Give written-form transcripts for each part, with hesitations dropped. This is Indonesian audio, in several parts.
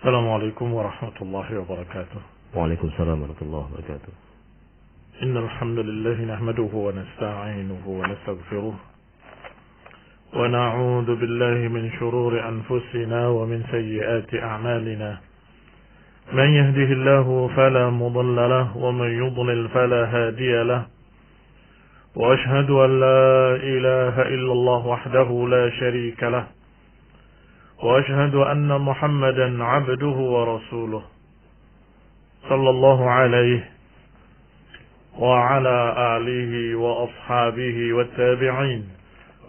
السلام عليكم ورحمة الله وبركاته. وعليكم السلام ورحمة الله وبركاته. إن الحمد لله نحمده ونستعينه ونستغفره ونعوذ بالله من شرور أنفسنا ومن سيئات أعمالنا. من يهده الله فلا مضل له ومن يضلل فلا هادي له. وأشهد أن لا إله إلا الله وحده لا شريك له. وأشهد أن محمدا عبده ورسوله صلى الله عليه وعلى آله وأصحابه والتابعين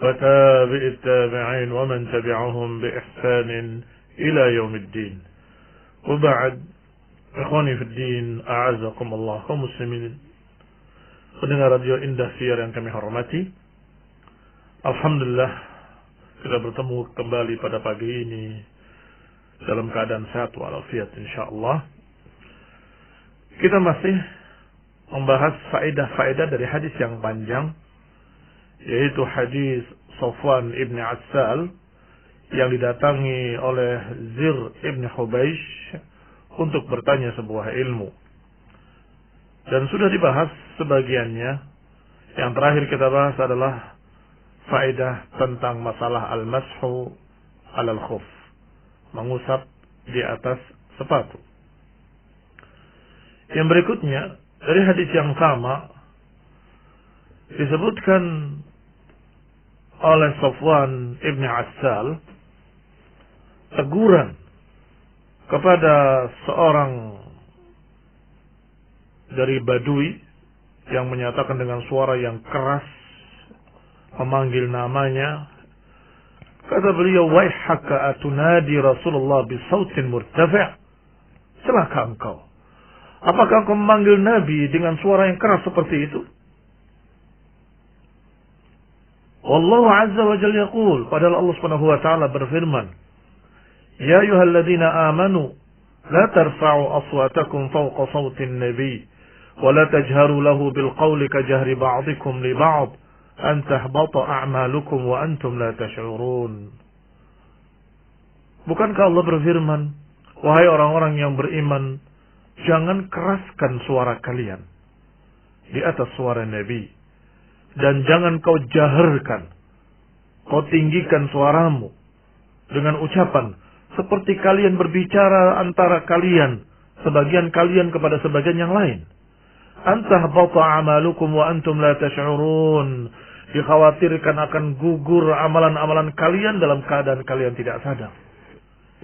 وتابع التابعين ومن تبعهم بإحسان إلى يوم الدين. وبعد، إخواني في الدين، أعزكم الله ومسلمين. Pendengar radio Indah Siar yang kami hormati, alhamdulillah kita bertemu kembali pada pagi ini dalam keadaan sehat walafiat insyaallah. Kita masih membahas faedah-faedah dari hadis yang panjang, yaitu hadis Safwan ibn Assal yang didatangi oleh Zir ibn Hubaish untuk bertanya sebuah ilmu. Dan sudah dibahas sebagiannya. Yang terakhir kita bahas adalah faedah tentang masalah al-mashu alal khuf, mengusap di atas sepatu. Yang berikutnya dari hadis yang sama disebutkan oleh Safwan ibn Assal teguran kepada seorang dari Badui yang menyatakan dengan suara yang keras, memanggil namanya. Kata beliau, "Waihaka atunadi Rasulullah bisautin murtafi'." Celaka engkau. Apakah engkau memanggil Nabi dengan suara yang keras seperti itu? Wallahu azza wa jalla yaqul, padahal Allah Subhanahu wa taala berfirman, "Ya ayyuhalladzina amanu la tarfa'u aswatakum fawqa sautin nabi wa la tajharu lahu bil qawli ka jahri ba'dikum li ba'd an tahbata a'malukum wa antum la tash'urun." Bukankah Allah berfirman, "Wahai orang-orang yang beriman, jangan keraskan suara kalian di atas suara Nabi, dan jangan kau jaharkan, kau tinggikan suaramu dengan ucapan seperti kalian berbicara antara kalian, sebagian kalian kepada sebagian yang lain. Antahbata a'malukum wa antum la tash'urun." Dikhawatirkan akan gugur amalan-amalan kalian dalam keadaan kalian tidak sadar.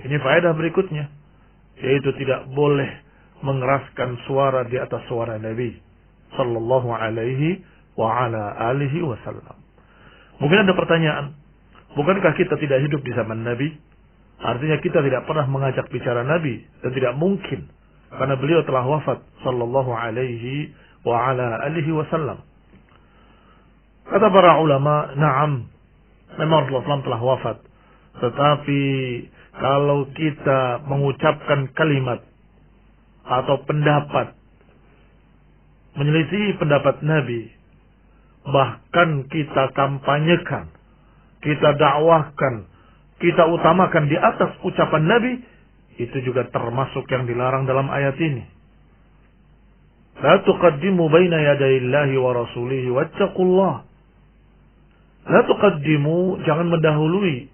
Ini faedah berikutnya, yaitu tidak boleh mengeraskan suara di atas suara Nabi sallallahu alaihi wa ala alihi wasallam. Mungkin ada pertanyaan, bukankah kita tidak hidup di zaman Nabi? Artinya kita tidak pernah mengajak bicara Nabi, dan tidak mungkin karena beliau telah wafat sallallahu alaihi wa ala alihi wasallam. Kata para ulama, na'am, memang Rasulullah SAW telah wafat. Tetapi kalau kita mengucapkan kalimat atau pendapat menyelisih pendapat Nabi, bahkan kita kampanyekan, kita dakwahkan, kita utamakan di atas ucapan Nabi, itu juga termasuk yang dilarang dalam ayat ini. La tuqaddimu baina yadayillahi wa rasulihi wattaqullah. La tuqaddimu, jangan mendahului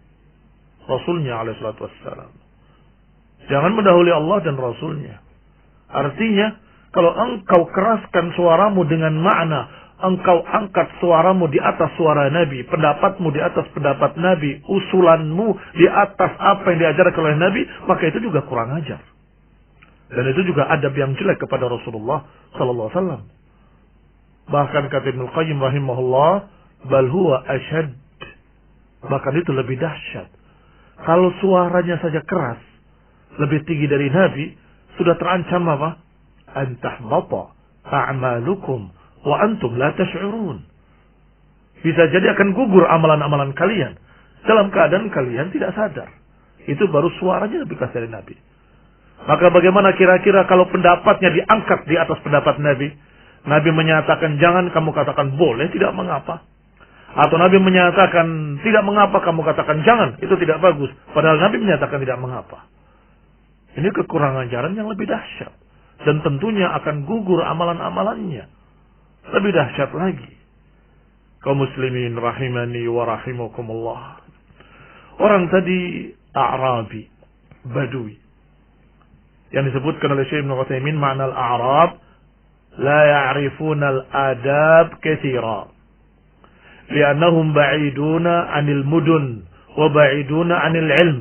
Rasulnya alaihissalatu wassalam. Jangan mendahului Allah dan Rasulnya. Artinya, kalau engkau keraskan suaramu dengan makna engkau angkat suaramu di atas suara Nabi, pendapatmu di atas pendapat Nabi, usulanmu di atas apa yang diajarkan oleh Nabi, maka itu juga kurang ajar. Dan itu juga adab yang jelek kepada Rasulullah sallallahu alaihi wasallam. Bahkan kata Ibnu Qayyim rahimahullah, bal huwa asyad, bahkan itu lebih dahsyat. Kalau suaranya saja keras, lebih tinggi dari Nabi, sudah terancam apa? Antahbata a'malukum wa antum la tash'urun. Bisa jadi akan gugur amalan-amalan kalian dalam keadaan kalian tidak sadar. Itu baru suaranya lebih keras dari Nabi. Maka bagaimana kira-kira kalau pendapatnya diangkat di atas pendapat Nabi? Nabi menyatakan jangan, kamu katakan boleh, tidak mengapa. Atau Nabi menyatakan tidak mengapa, kamu katakan jangan, itu tidak bagus. Padahal Nabi menyatakan tidak mengapa. Ini kekurangan ajaran yang lebih dahsyat. Dan tentunya akan gugur amalan-amalannya. Lebih dahsyat lagi. Kaum muslimin rahimani wa rahimakumullah. Orang tadi A'rabi, Badui. Yang disebutkan oleh Syekh Ibn Utsaimin, makna al-A'rab la ya'rifuna al-adab katsira. Li'annahum ba'iduna 'anil mudun wa ba'iduna 'anil ilm.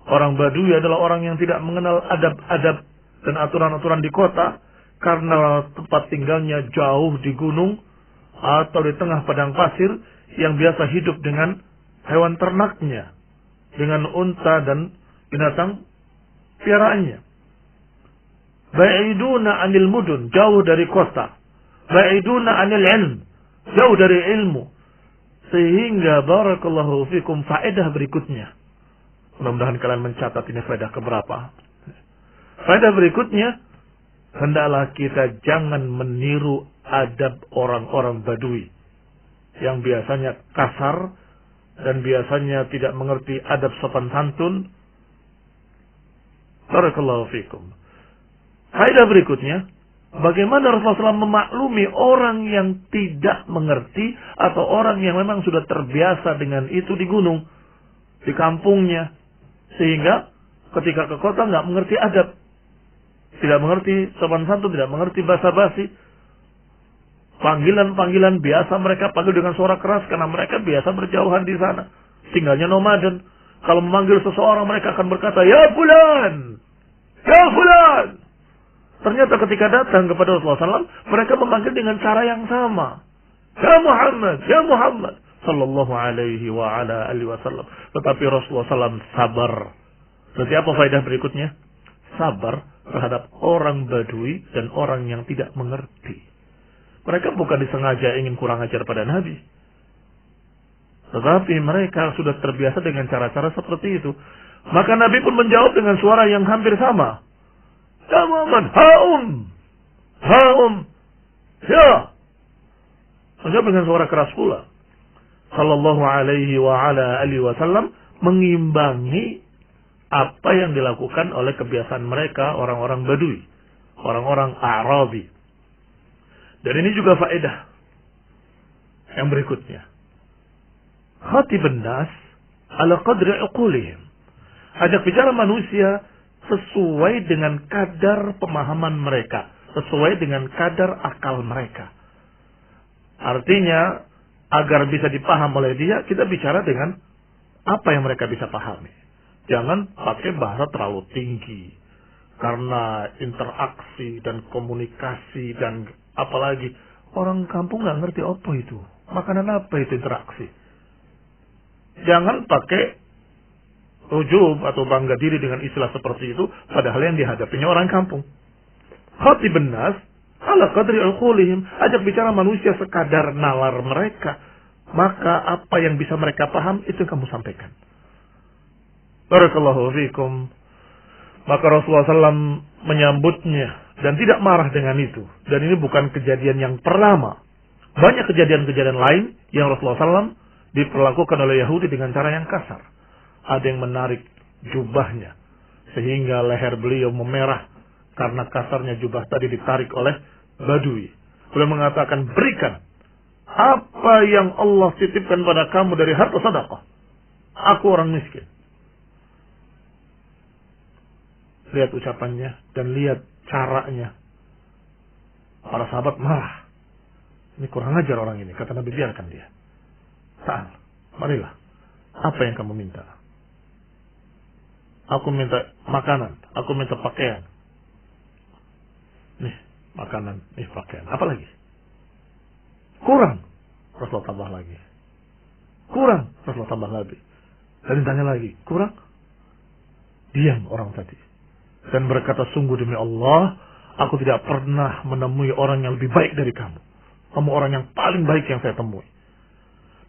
Orang Badui adalah orang yang tidak mengenal adab-adab dan aturan-aturan di kota karena tempat tinggalnya jauh di gunung atau di tengah padang pasir yang biasa hidup dengan hewan ternaknya, dengan unta dan binatang piaraannya. Ba'iduna 'anil mudun, jauh dari kota. Ba'iduna 'anil ilm, jauh dari ilmu. Sehingga barakallahu fikum faedah berikutnya. Mudah-mudahan kalian mencatat ini faedah keberapa. Faedah berikutnya, hendaklah kita jangan meniru adab orang-orang Badui yang biasanya kasar dan biasanya tidak mengerti adab sopan santun. Barakallahu fikum. Faedah berikutnya, bagaimana Rasulullah SAW memaklumi orang yang tidak mengerti atau orang yang memang sudah terbiasa dengan itu di gunung, di kampungnya, sehingga ketika ke kota nggak mengerti adab, tidak mengerti sopan santun, tidak mengerti basa-basi. Panggilan-panggilan biasa mereka panggil dengan suara keras karena mereka biasa berjauhan di sana, tinggalnya nomaden. Kalau memanggil seseorang mereka akan berkata, "Ya fulan, ya fulan." Ternyata ketika datang kepada Rasulullah SAW, mereka memanggil dengan cara yang sama. "Ya Muhammad, ya Muhammad." Sallallahu alaihi wa ala alihi wasallam. Tetapi Rasulullah SAW sabar. Berarti apa faedah berikutnya? Sabar terhadap orang Badui dan orang yang tidak mengerti. Mereka bukan disengaja ingin kurang ajar pada Nabi. Tetapi mereka sudah terbiasa dengan cara-cara seperti itu. Maka Nabi pun menjawab dengan suara yang hampir sama. "Ya Muhammad, haum, haum, ya." Menjawab dengan suara keras pula. Sallallahu alaihi wa ala alihi wasallam mengimbangi apa yang dilakukan oleh kebiasaan mereka, orang-orang Badui, orang-orang A'rabi. Dan ini juga faedah yang berikutnya. Khatibun nas ala qadri uqulihim. Ajak bicara manusia sesuai dengan kadar pemahaman mereka, sesuai dengan kadar akal mereka. Artinya, agar bisa dipaham oleh dia, kita bicara dengan apa yang mereka bisa pahami. Jangan pakai bahasa terlalu tinggi. Karena interaksi dan komunikasi dan apalagi orang kampung nggak ngerti apa itu. Makanan apa itu interaksi. Jangan pakai ujub atau bangga diri dengan istilah seperti itu. Padahal yang dihadapinya orang kampung. Khatibun nas ala qadri uqulihim. Ajak bicara manusia sekadar nalar mereka. Maka apa yang bisa mereka paham, itu yang kamu sampaikan. Barakallahu fikum. Maka Rasulullah SAW menyambutnya dan tidak marah dengan itu. Dan ini bukan kejadian yang pertama. Banyak kejadian-kejadian lain yang Rasulullah SAW diperlakukan oleh Yahudi dengan cara yang kasar. Ada yang menarik jubahnya sehingga leher beliau memerah karena kasarnya jubah tadi ditarik oleh Badui. Beliau mengatakan, "Berikan apa yang Allah titipkan pada kamu dari harta sedekah. Aku orang miskin." Lihat ucapannya dan lihat caranya. Para sahabat marah. Ini kurang ajar orang ini. Kata Nabi, biarkan dia. Ta'al, marilah. Apa yang kamu minta? Aku minta makanan. Aku minta pakaian. Nih, makanan. Nih, pakaian. Apa lagi? Kurang. Rasulullah tambah lagi. Kurang. Rasulullah tambah lagi. Dan ditanya lagi. Kurang. Diam orang tadi. Dan berkata, sungguh demi Allah, aku tidak pernah menemui orang yang lebih baik dari kamu. Kamu orang yang paling baik yang saya temui.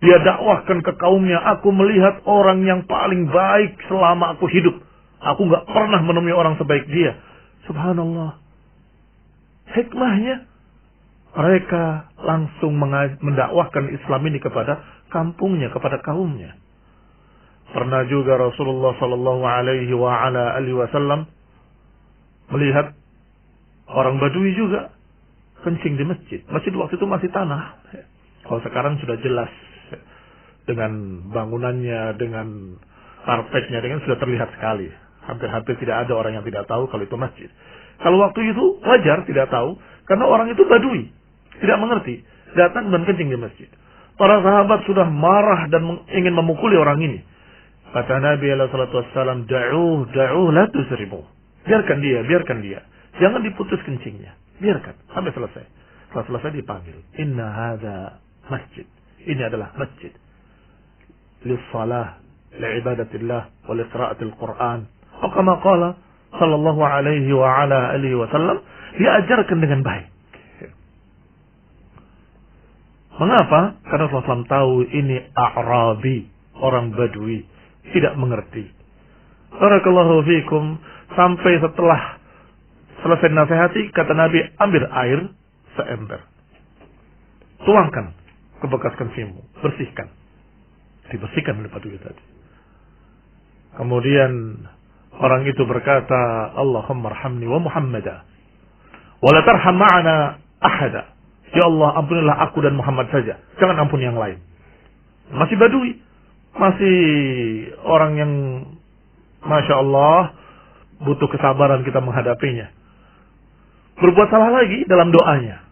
Dia dakwahkan ke kaumnya, aku melihat orang yang paling baik selama aku hidup. Aku gak pernah menemui orang sebaik dia. Subhanallah. Hikmahnya, mereka langsung mendakwahkan Islam ini kepada kampungnya, kepada kaumnya. Pernah juga Rasulullah sallallahu alaihi wasallam melihat orang Badui juga kencing di masjid. Masjid waktu itu masih tanah. Kalau sekarang sudah jelas dengan bangunannya, dengan karpetnya, dengan sudah terlihat sekali. Hampir-hampir tidak ada orang yang tidak tahu kalau itu masjid. Kalau waktu itu wajar tidak tahu, karena orang itu Badui, tidak mengerti, datang dan kencing di masjid. Para sahabat sudah marah dan ingin memukuli orang ini. Kata Nabi SAW, da'uh, la tusrimu. Biarkan dia. Jangan diputus kencingnya. Biarkan, sampai selesai. Setelah selesai dipanggil. Inna hadha masjid. Ini adalah masjid. Lissalah, li'ibadatillah, wa liqra'atil Qur'an. Kama qala, sallallahu alaihi wa ala alihi wa sallam, diajarkan dengan baik. Mengapa? Karena Rasulullah SAW tahu ini A'rabi, orang Badui, tidak mengerti. Barakallahu fikum. Sampai setelah selesai nasihati, kata Nabi, ambil air seember, tuangkan ke bekas kencingmu, bersihkan. Dibersihkan oleh Badui tadi. Kemudian orang itu berkata, Allahumma arhamni wa Muhammada wa la tarham ma'ana ahada. Ya Allah, ampunilah aku dan Muhammad saja, jangan ampun yang lain. Masih Badui, masih orang yang Masya Allah butuh kesabaran kita menghadapinya. Berbuat salah lagi dalam doanya.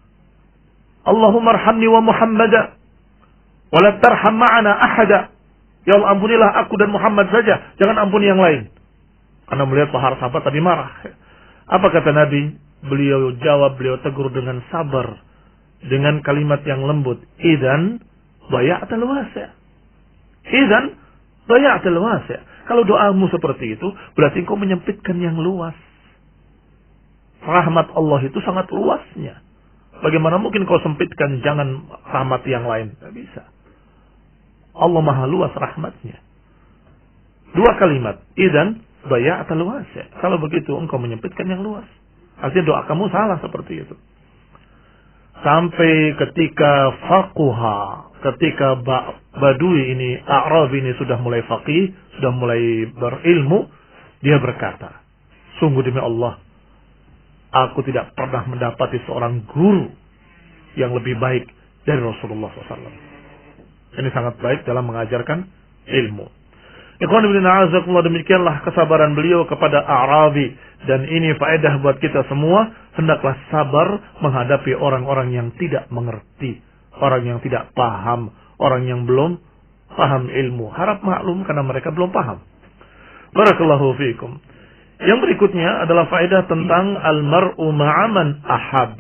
Allahumma arhamni wa Muhammada wa la tarham ma'ana ahada. Ya Allah, ampunilah aku dan Muhammad saja, jangan ampuni yang lain. Karena melihat para sahabat tadi marah. Apa kata Nabi? Beliau jawab, beliau tegur dengan sabar, dengan kalimat yang lembut. Idzan daya'tal wasi'. Idzan daya'tal wasi'. Kalau doamu seperti itu, berarti engkau menyempitkan yang luas. Rahmat Allah itu sangat luasnya. Bagaimana mungkin kau sempitkan, jangan rahmat yang lain? Tidak bisa. Allah maha luas rahmatnya. Dua kalimat. Idzan daya'tal wasi'. Kalau begitu, engkau menyempitkan yang luas. Artinya doa kamu salah seperti itu. Sampai ketika faquha, ketika Badui ini, A'rabi ini sudah mulai faqih, sudah mulai berilmu, dia berkata, sungguh demi Allah, aku tidak pernah mendapati seorang guru yang lebih baik dari Rasulullah SAW. Ini sangat baik dalam mengajarkan ilmu. Ikhwan ibn a'azakumullah, demikianlah kesabaran beliau kepada A'rabi. Dan ini faedah buat kita semua. Hendaklah sabar menghadapi orang-orang yang tidak mengerti, orang yang tidak paham, orang yang belum paham ilmu. Harap maklum karena mereka belum paham. Barakallahu fiikum. Yang berikutnya adalah faedah tentang al-mar'u ma'aman ahab.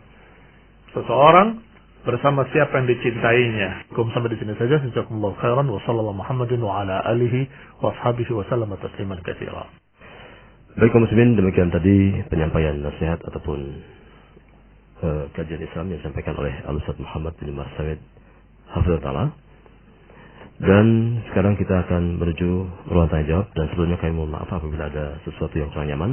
Seseorang bersama siapa yang dicintainya. Sampai di sini saja. Jazakumullahu khairan wa sallallahu Muhammadin wa ala alihi wa ashabihi wa sallam tasliman katsira. Baik kaum muslimin, demikian tadi penyampaian nasihat ataupun kajian Islam yang disampaikan oleh Al-Ustaz Muhammad bin Marsaid Hafizahullah Ta'ala. Dan sekarang kita akan menuju ruang tanya jawab. Dan sebelumnya kami mohon maaf apabila ada sesuatu yang kurang nyaman.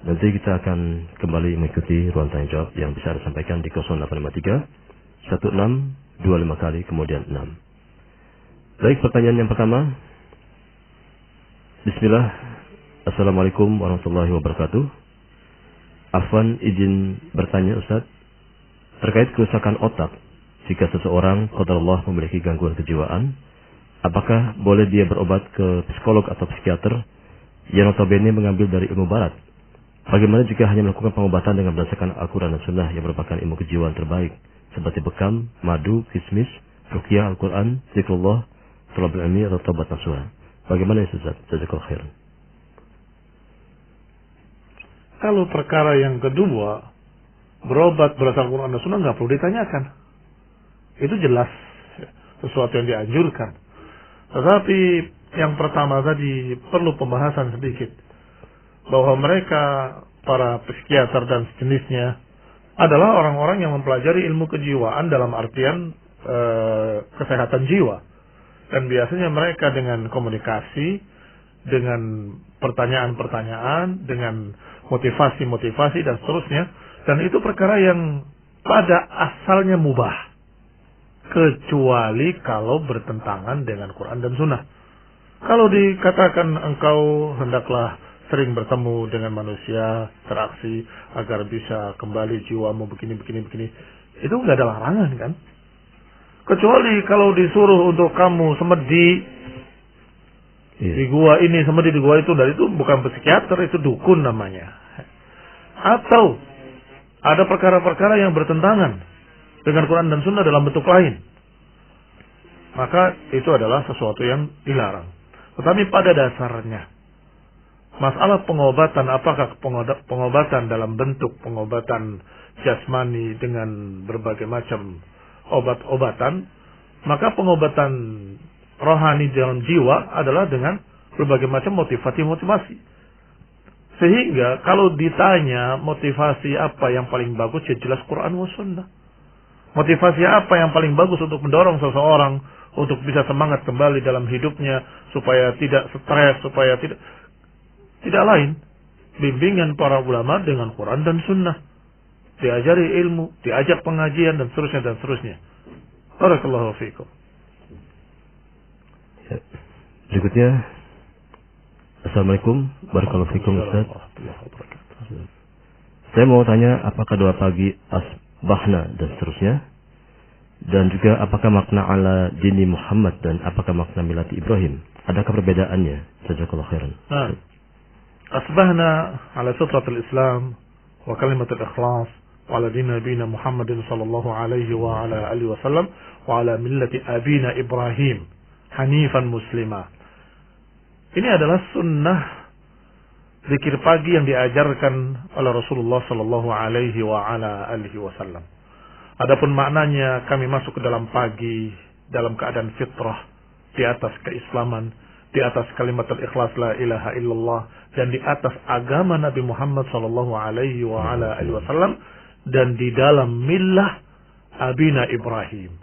Nanti kita akan kembali mengikuti ruang tanya jawab yang bisa disampaikan di 0853 1625 kali kemudian 6. Baik, pertanyaan yang pertama. Bismillah. Assalamualaikum warahmatullahi wabarakatuh. Afwan, izin bertanya Ustaz, terkait kerusakan otak. Jika seseorang qadarullah memiliki gangguan kejiwaan, apakah boleh dia berobat ke psikolog atau psikiater yang notabene mengambil dari ilmu barat? Bagaimana jika hanya melakukan pengobatan dengan berdasarkan Al-Quran dan Sunnah yang merupakan ilmu kejiwaan terbaik, seperti bekam, madu, kismis, ruqyah, Al-Quran, zikrullah, thalabul ilmi atau taubat nasuha? Bagaimana ya Ustaz? Jazakallahu khairan. Kalau perkara yang kedua, berobat berdasarkan Al-Quran dan Sunnah, nggak perlu ditanyakan. Itu jelas sesuatu yang dianjurkan. Tetapi yang pertama tadi perlu pembahasan sedikit. Bahwa mereka, para psikiater dan sejenisnya, adalah orang-orang yang mempelajari ilmu kejiwaan dalam artian kesehatan jiwa. Dan biasanya mereka dengan komunikasi, dengan pertanyaan-pertanyaan, dengan motivasi-motivasi dan seterusnya. Dan itu perkara yang pada asalnya mubah. Kecuali kalau bertentangan dengan Quran dan Sunnah. Kalau dikatakan engkau hendaklah sering bertemu dengan manusia, interaksi agar bisa kembali jiwamu begini. Itu nggak ada larangan kan? Kecuali kalau disuruh untuk kamu semedi di gua ini, semedi di gua itu, dan itu bukan psikiater, itu dukun namanya. Atau ada perkara-perkara yang bertentangan dengan Quran dan Sunnah dalam bentuk lain, maka itu adalah sesuatu yang dilarang. Tetapi pada dasarnya masalah pengobatan, apakah pengobatan dalam bentuk pengobatan jasmani dengan berbagai macam obat-obatan, maka pengobatan rohani dalam jiwa adalah dengan berbagai macam motivasi. Sehingga kalau ditanya motivasi apa yang paling bagus, ya jelas Quran wa Sunnah. Motivasi apa yang paling bagus untuk mendorong seseorang untuk bisa semangat kembali dalam hidupnya, supaya tidak stres, supaya tidak lain. Bimbingan para ulama dengan Quran dan Sunnah. Diajari ilmu, diajak pengajian, dan seterusnya. Barakallahu fiikum. Ya. Berikutnya, Assalamualaikum warahmatullahi wabarakatuh, Ustaz. Saya mau tanya, apakah doa pagi asbahna dan seterusnya? Dan juga apakah makna ala dini Muhammad dan apakah makna milati Ibrahim? Adakah perbedaannya? Jazakallahu khairan. Nah, asbahna ala fitratul Islam wa kalimatul ikhlas wa ala dini nabiyina Muhammadin sallallahu alaihi wa ala alihi wasallam wa ala millati abina Ibrahim hanifan muslimah. Ini adalah sunnah zikir pagi yang diajarkan oleh Rasulullah sallallahu alaihi wa ala alihi wasallam. Adapun maknanya, kami masuk ke dalam pagi dalam keadaan fitrah, di atas keislaman, di atas kalimat al-ikhlas la ilaha illallah, dan di atas agama Nabi Muhammad sallallahu alaihi wa ala alihi wasallam, dan di dalam millah abina Ibrahim.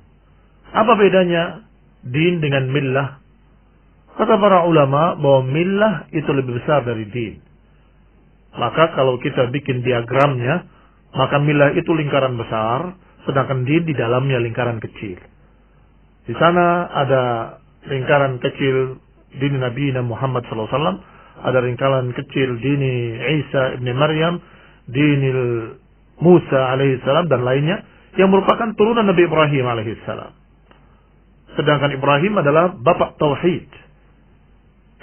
Apa bedanya din dengan millah? Kata para ulama bahwa millah itu lebih besar dari din. Maka kalau kita bikin diagramnya, maka millah itu lingkaran besar, sedangkan din di dalamnya lingkaran kecil. Di sana ada lingkaran kecil dini Nabi Muhammad SAW, ada lingkaran kecil dini Isa ibn Maryam, dini Musa alaihissalam, dan lainnya yang merupakan turunan Nabi Ibrahim alaihissalam. Sedangkan Ibrahim adalah bapak tauhid,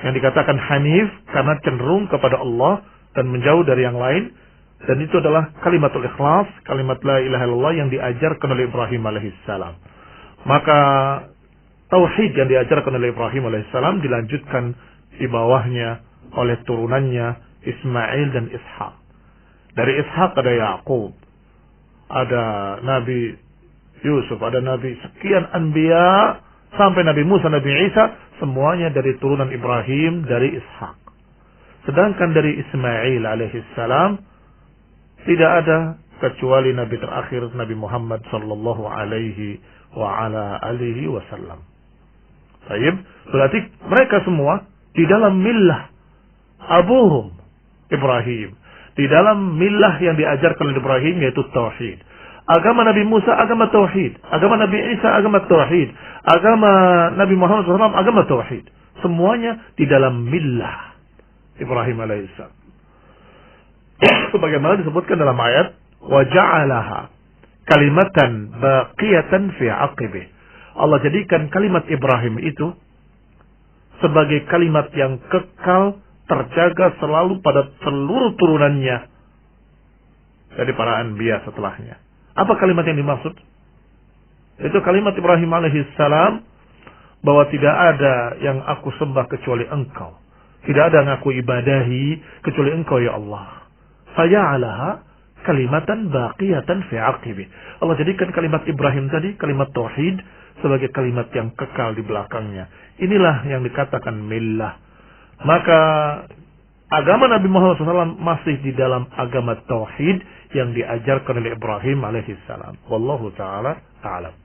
yang dikatakan hanif karena cenderung kepada Allah dan menjauh dari yang lain, dan itu adalah kalimatul ikhlas, kalimat la ilaha illallah yang diajarkan oleh Ibrahim alaihissalam. Maka tauhid yang diajarkan oleh Ibrahim alaihissalam dilanjutkan di bawahnya oleh turunannya Ismail dan Ishak. Dari Ishak ada Yaqub, ada Nabi Yusuf, ada Nabi sekian anbiya sampai Nabi Musa, Nabi Isa, semuanya dari turunan Ibrahim, dari Ishak. Sedangkan dari Ismail alaihissalam tidak ada kecuali Nabi terakhir Nabi Muhammad sallallahu alaihi wa ala alihi wasallam. Baik, berarti mereka semua di dalam millah abuhum Ibrahim, di dalam millah yang diajarkan oleh Ibrahim, yaitu tauhid. Agama Nabi Musa agama tauhid, agama Nabi Isa agama tauhid, agama Nabi Muhammad SAW agama tauhid. Semuanya di dalam millah Ibrahim alaihissalam. Sebagaimana disebutkan dalam ayat, wa ja'alaha kalimatan baqiyatan fi aqibih. Allah jadikan kalimat Ibrahim itu sebagai kalimat yang kekal, terjaga selalu pada seluruh turunannya dari para anbiya setelahnya. Apa kalimat yang dimaksud? Itu kalimat Ibrahim alaihissalam, bahwa tidak ada yang aku sembah kecuali engkau. Tidak ada yang aku ibadahi kecuali engkau ya Allah. Faja'alaha kalimatan baqiyatan fi aqibih. Allah jadikan kalimat Ibrahim tadi, kalimat tauhid, sebagai kalimat yang kekal di belakangnya. Inilah yang dikatakan millah. Maka agama Nabi Muhammad SAW masih di dalam agama tauhid yang diajarkan oleh Ibrahim alaihissalam. Wallahu ta'ala a'lam.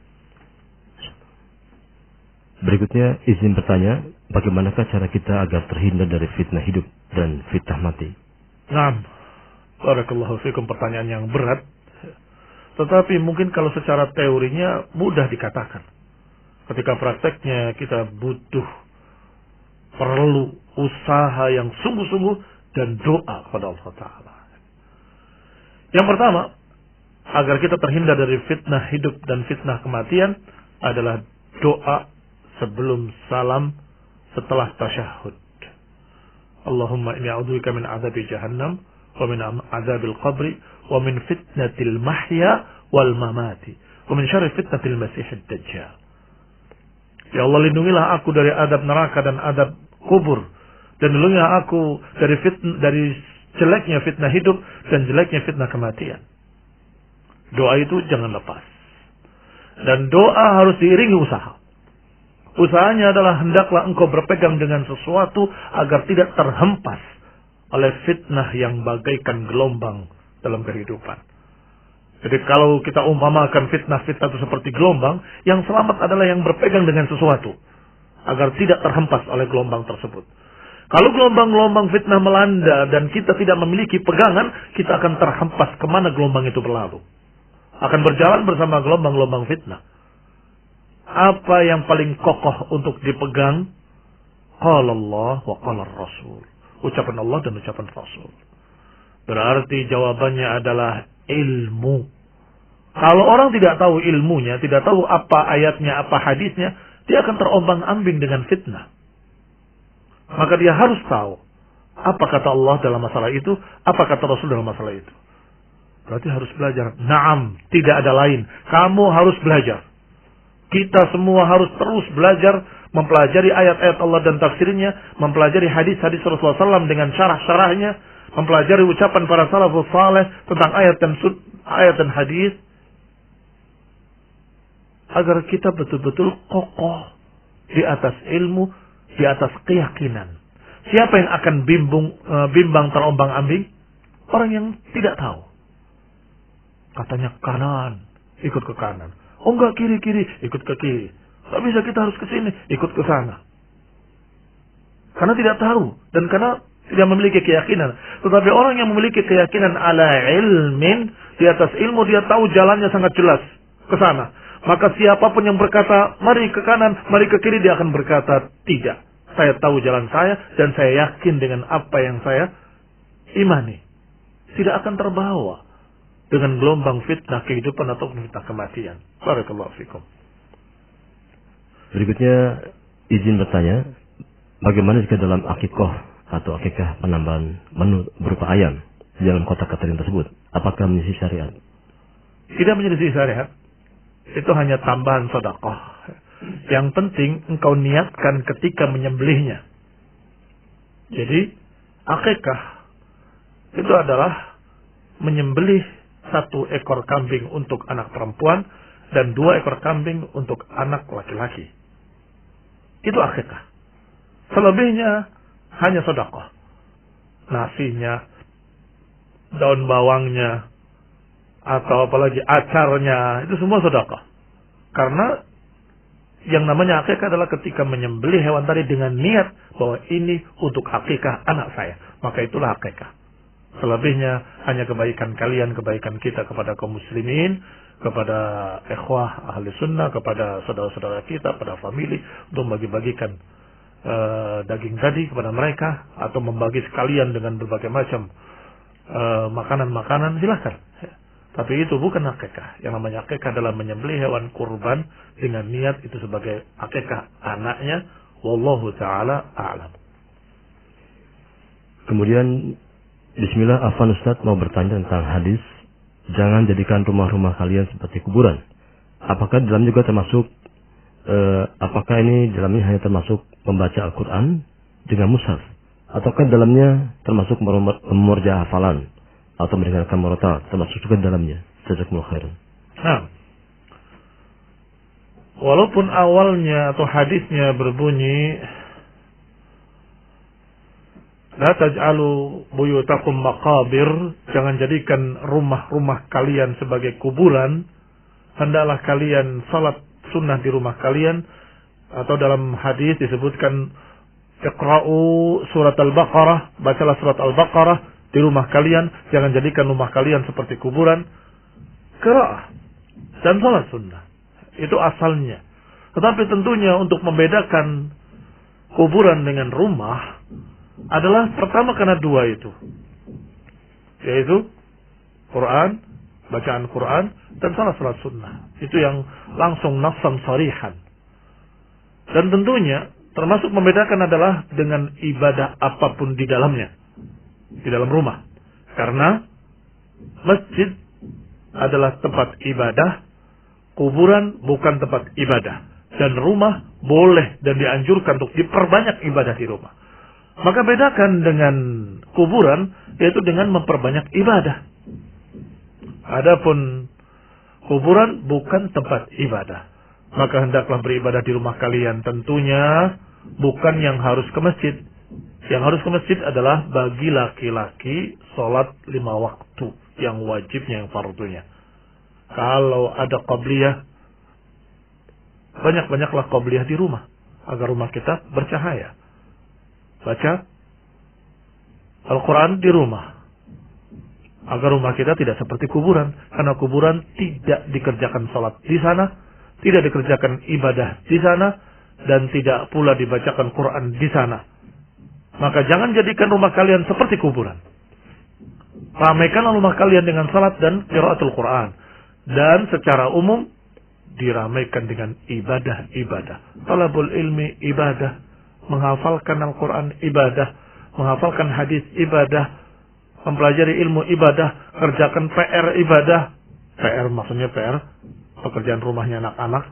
Berikutnya izin bertanya, bagaimanakah cara kita agar terhindar dari fitnah hidup dan fitnah mati? Naam. Barakallahu fikum, pertanyaan yang berat. Tetapi mungkin kalau secara teorinya mudah dikatakan. Ketika prakteknya kita perlu usaha yang sungguh-sungguh dan doa kepada Allah Ta'ala. Yang pertama, agar kita terhindar dari fitnah hidup dan fitnah kematian adalah doa sebelum salam setelah tasyahud. Allahumma inni a'udzubika min adzabi jahannam wa min adzabil qabri wa min fitnatil mahya wal mamati wa min syarri fitnatil masiihid dajjal. Ya Allah, lindungilah aku dari adab neraka dan adab kubur, dan lindungilah aku dari jeleknya fitnah hidup dan jeleknya fitnah kematian. Doa itu jangan lepas. Dan doa harus diiringi usaha. Usahanya adalah hendaklah engkau berpegang dengan sesuatu agar tidak terhempas oleh fitnah yang bagaikan gelombang dalam kehidupan. Jadi kalau kita umpamakan fitnah-fitnah itu seperti gelombang, yang selamat adalah yang berpegang dengan sesuatu agar tidak terhempas oleh gelombang tersebut. Kalau gelombang-gelombang fitnah melanda dan kita tidak memiliki pegangan, kita akan terhempas kemana gelombang itu berlalu. Akan berjalan bersama gelombang-gelombang fitnah. Apa yang paling kokoh untuk dipegang? Qala Allah wa qala Rasul. Ucapan Allah dan ucapan Rasul. Berarti jawabannya adalah ilmu. Kalau orang tidak tahu ilmunya, tidak tahu apa ayatnya, apa hadisnya, dia akan terombang-ambing dengan fitnah. Maka dia harus tahu apa kata Allah dalam masalah itu, apa kata Rasul dalam masalah itu. Berarti harus belajar. Naam, tidak ada lain. Kamu harus belajar. Kita semua harus terus belajar, mempelajari ayat-ayat Allah dan tafsirnya, mempelajari hadis-hadis Rasulullah SAW dengan syarah-syarahnya, mempelajari ucapan para salafus saleh tentang ayat dan hadis, agar kita betul-betul kokoh di atas ilmu, di atas keyakinan. Siapa yang akan bimbang terombang-ambing? Orang yang tidak tahu. Katanya kanan, ikut ke kanan. Oh enggak, kiri-kiri, ikut ke kiri. Enggak bisa, kita harus ke sini, ikut ke sana. Karena tidak tahu dan karena tidak memiliki keyakinan. Tetapi orang yang memiliki keyakinan ala ilmin, di atas ilmu, dia tahu jalannya sangat jelas ke sana. Maka siapapun yang berkata, mari ke kanan, mari ke kiri, dia akan berkata, tidak. Saya tahu jalan saya dan saya yakin dengan apa yang saya imani. Tidak akan terbawa dengan gelombang fitnah kehidupan atau fitnah kematian. Barakallahu fikum. Berikutnya, izin bertanya, bagaimana jika dalam akikah atau akikah penambahan menu berupa ayam di dalam kotak catering tersebut, apakah menyelisih syariat? Tidak menyelisih syariat. Itu hanya tambahan sedekah. Yang penting engkau niatkan ketika menyembelihnya. Jadi akikah itu adalah menyembelih 1 ekor kambing untuk anak perempuan dan 2 ekor kambing untuk anak laki-laki. Itu akikah. Selebihnya hanya sedekah. Nasinya, daun bawangnya, atau apalagi acarnya, itu semua sedekah. Karena yang namanya akikah adalah ketika menyembelih hewan tadi dengan niat bahwa ini untuk akikah anak saya. Maka itulah akikah. Selebihnya hanya kebaikan kalian, kebaikan kita kepada kaum muslimin, kepada ikhwah ahli sunnah, kepada saudara-saudara kita, pada famili, untuk bagi-bagikan daging tadi kepada mereka, atau membagi sekalian dengan berbagai macam makanan-makanan, silakan. Tapi itu bukan akikah. Yang namanya akikah adalah menyembelih hewan kurban dengan niat itu sebagai akikah anaknya. Wallahu ta'ala a'lam. Kemudian, bismillah, Afwan Ustaz mau bertanya tentang hadis, jangan jadikan rumah-rumah kalian seperti kuburan. Apakah dalam juga termasuk apakah ini dalamnya hanya termasuk membaca Al-Quran dengan mushaf, ataukah dalamnya termasuk memurja hafalan atau mendengarkan murotal, termasuk juga dalamnya? Jazakumullah khairan. Nah, walaupun awalnya atau hadisnya berbunyi la taj'alu buyutakum maqabir, jangan jadikan rumah-rumah kalian sebagai kuburan, hendaklah kalian salat sunnah di rumah kalian, atau dalam hadis disebutkan iqra'u surat al-Baqarah, bacalah surat al-Baqarah di rumah kalian, jangan jadikan rumah kalian seperti kuburan. Qira'ah dan salat sunnah itu asalnya. Tetapi tentunya untuk membedakan kuburan dengan rumah, adalah pertama karena dua itu. Yaitu Quran, bacaan Quran, dan salat sunnah. Itu yang langsung nafsan sarihan. Dan tentunya termasuk membedakan adalah dengan ibadah apapun di dalamnya. Di dalam rumah. Karena masjid adalah tempat ibadah, kuburan bukan tempat ibadah. Dan rumah boleh dan dianjurkan untuk diperbanyak ibadah di rumah. Maka bedakan dengan kuburan, yaitu dengan memperbanyak ibadah. Adapun kuburan bukan tempat ibadah. Maka hendaklah beribadah di rumah kalian. Tentunya bukan yang harus ke masjid. Yang harus ke masjid adalah bagi laki-laki sholat 5 waktu. Yang wajibnya, yang fardunya. Kalau ada qabliyah, banyak-banyaklah qabliyah di rumah. Agar rumah kita bercahaya. Baca Al-Quran di rumah. Agar rumah kita tidak seperti kuburan. Karena kuburan tidak dikerjakan sholat di sana. Tidak dikerjakan ibadah di sana. Dan tidak pula dibacakan Quran di sana. Maka jangan jadikan rumah kalian seperti kuburan. Ramaikanlah rumah kalian dengan salat dan qiraatul Quran. Dan secara umum diramaikan dengan ibadah-ibadah. Talabul ilmi ibadah. Menghafalkan Al-Quran ibadah. Menghafalkan hadis ibadah. Mempelajari ilmu ibadah. Kerjakan PR ibadah. PR maksudnya PR. Pekerjaan rumahnya anak-anak.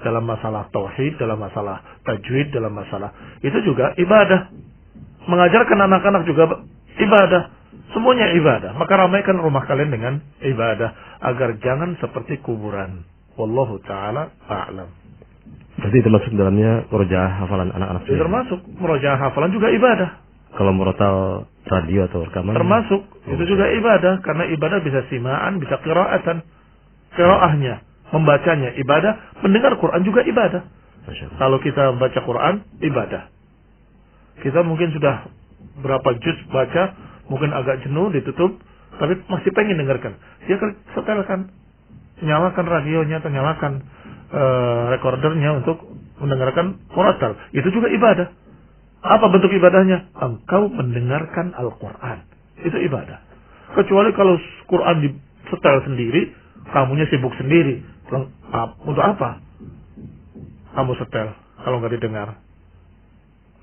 Dalam masalah tauhid. Dalam masalah tajwid. Dalam masalah. Itu juga ibadah. Mengajarkan anak-anak juga ibadah. Semuanya ibadah. Maka ramaikan rumah kalian dengan ibadah. Agar jangan seperti kuburan. Wallahu ta'ala a'lam. Berarti termasuk dalamnya murojaah hafalan anak-anak sendiri. Termasuk murojaah hafalan juga ibadah. Kalau murotal radio atau rekaman. Termasuk itu juga ibadah, karena ibadah bisa simaan, bisa qiraatan. Qiraahnya, membacanya ibadah, mendengar Quran juga ibadah. Kalau kita baca Quran, ibadah. Kita mungkin sudah berapa juz baca, mungkin agak jenuh, ditutup, tapi masih pengen dengarkan. Dia setelkan, nyalakan radionya atau nyalakan recordernya untuk mendengarkan murattal. Itu juga ibadah. Apa bentuk ibadahnya? Engkau mendengarkan Al-Quran. Itu ibadah. Kecuali kalau Quran disetel sendiri, kamunya sibuk sendiri. Untuk apa kamu setel kalau nggak didengar?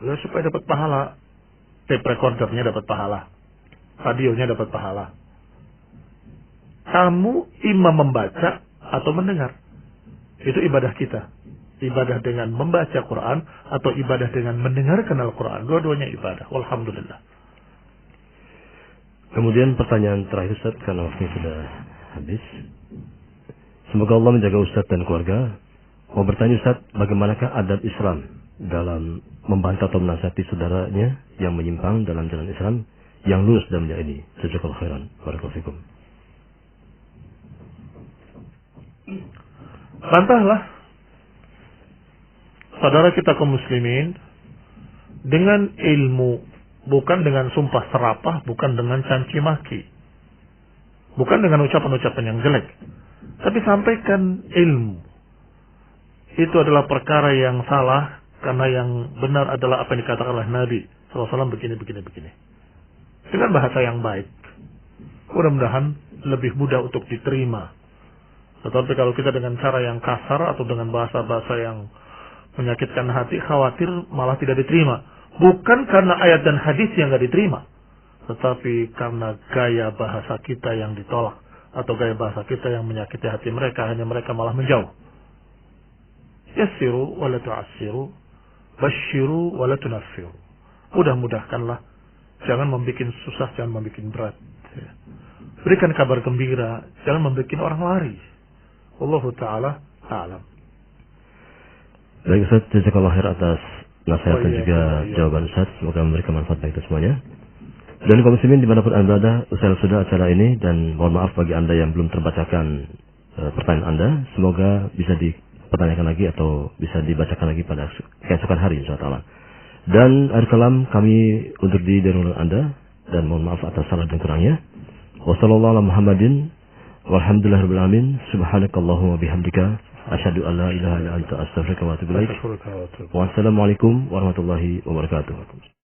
Ya, supaya dapat pahala. Tape recordernya dapat pahala. Radionya dapat pahala. Kamu imam membaca atau mendengar. Itu ibadah kita. Ibadah dengan membaca Quran atau ibadah dengan mendengarkan Al-Quran. Dua-duanya ibadah. Walhamdulillah. Kemudian pertanyaan terakhir Ustaz, karena waktunya sudah habis. Semoga Allah menjaga Ustaz dan keluarga. Mau bertanya Ustaz, bagaimanakah adab Islam dalam membantah atau menasihati saudaranya yang menyimpang dalam jalan Islam yang lurus dalamnya ini? Jazakallahu khairan. Barakallahu fikum. Bantahlah saudara kita kaum muslimin dengan ilmu, bukan dengan sumpah serapah, bukan dengan caci maki, bukan dengan ucapan-ucapan yang jelek, tapi sampaikan ilmu. Itu adalah perkara yang salah, karena yang benar adalah apa yang dikatakan oleh Nabi SAW, begini. Dengan bahasa yang baik, mudah-mudahan lebih mudah untuk diterima. Tetapi kalau kita dengan cara yang kasar atau dengan bahasa-bahasa yang menyakitkan hati, khawatir malah tidak diterima. Bukan karena ayat dan hadis yang tidak diterima, tetapi karena gaya bahasa kita yang ditolak, atau gaya bahasa kita yang menyakiti hati mereka, hanya mereka malah menjauh. Yassiru wa la tu'assiru, basyiru wa la tunaffiru. Mudah-mudahkanlah, jangan membuat susah, jangan membuat berat. Berikan kabar gembira, jangan membuat orang lari. Wallahu ta'ala a'lam. Baik Ustaz, jazakallahu khair atas nasihat dan juga jawaban Ustaz. Semoga memberikan manfaat bagi kita semuanya. Dan kaum muslimin dimanapun Anda berada, usai sudah acara ini, dan mohon maaf bagi Anda yang belum terbacakan pertanyaan Anda. Semoga bisa dipertanyakan lagi atau bisa dibacakan lagi pada keesokan hari insyaallah. Dan akhir kalam kami undur diri dari Anda, dan mohon maaf atas salah dan kurangnya. Wassallallahu ala Muhammadin walhamdulillahirabbil alamin. Subhanakallahumma bihamdika asyhadu an la ilaha illa anta astaghfiruka wa atubu ilaik. Wassalamualaikum warahmatullahi wabarakatuh.